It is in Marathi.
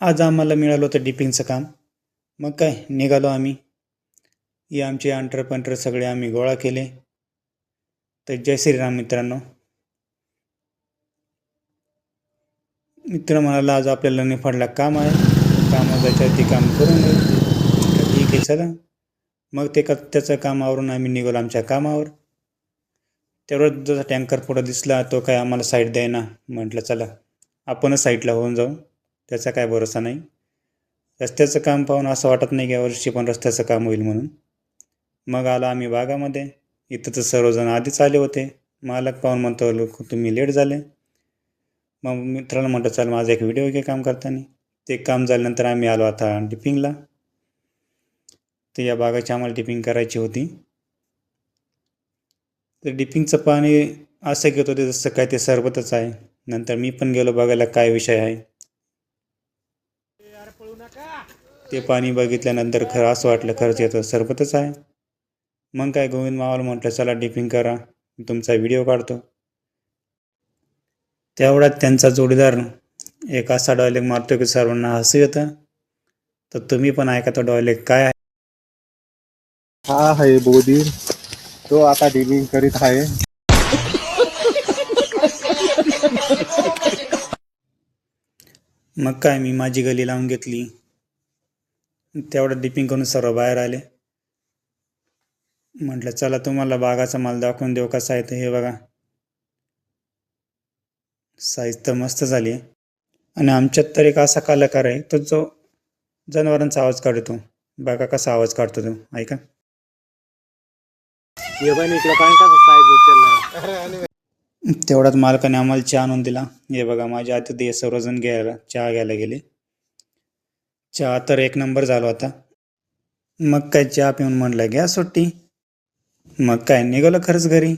आज आम्हाला मिळालं होतं डिपिंगचं काम. मग काय निघालो आम्ही. हे आमचे अंटर सगळे आम्ही गोळा केले. तर जय श्रीराम मित्रांनो. मित्र म्हणाला आज आपल्याला निफाडला काम आहे, कामाच्या काम करून घेऊ. ठीक आहे चला. मग त्याचं कामावरून आम्ही निघालो आमच्या कामावर. तेवढं जसा टँकर पुढं दिसला तो काय आम्हाला साईड द्यायना. म्हटलं चला आपणच साईडला होऊन जाऊ, त्याचा काय भरोसा नाही. रस्त्याचं काम पाहून असं वाटत नाही की यावर्षी पण रस्त्याचं काम होईल म्हणून. मग आलो आम्ही बागामध्ये. इथं तर सर्वजण आधीच आले होते. मालक पाहून म्हणतो लोक तुम्ही लेट झाले. मग मित्राला म्हटलं चल माझा एक व्हिडिओ घे काम करताना. ते काम झाल्यानंतर आम्ही आलो आता डिपिंगला. तर या बागाची आम्हाला डिपिंग करायची होती. तर डिपिंगचं पाणी असं घेत होते जसं काय ते सरबतच आहे. नंतर मी पण गेलो बघायला काय विषय आहे. ते पाणी बघितल्यानंतर खरं असं वाटलं खरंच येतं सरबतच आहे. मग काय गोविंद मावाला म्हटलं चला डिपिंग करा, मी तुमचा व्हिडिओ काढतो. तेवढ्यात त्यांचा जोडीदार एक असा डायलॉग मारतो की सर्वांना हसू येतं. तर तुम्ही पण ऐका तो डायलॉग काय आहे. हा आहे बोधी, तो आता डिलिंग करीत आहे. मग काय मी माझी गली लावून घेतली. तेवढं डिपिंग करून सर्व बाहेर आले. म्हटलं चला तुम्हाला बागाचा माल दाखवून देऊ कसा आहे. तर हे बघा साईज तर मस्त झाली आहे. आणि आमच्यात तर एक असा कलाकार आहे तो जो जनावरांचा आवाज काढतो. बघा कसा आवाज काढतो तो, ऐका. तेवढ्यात मालकाने आम्हाला चहा आणून दिला. हे बघा माझ्या आधी सर्वजण चहा घ्यायला गेले. चहा तर एक नंबर झाला होता. मग काय चहा पिऊन म्हणलं घ्या सुट्टी. मग काय निघालो खरंच घरी.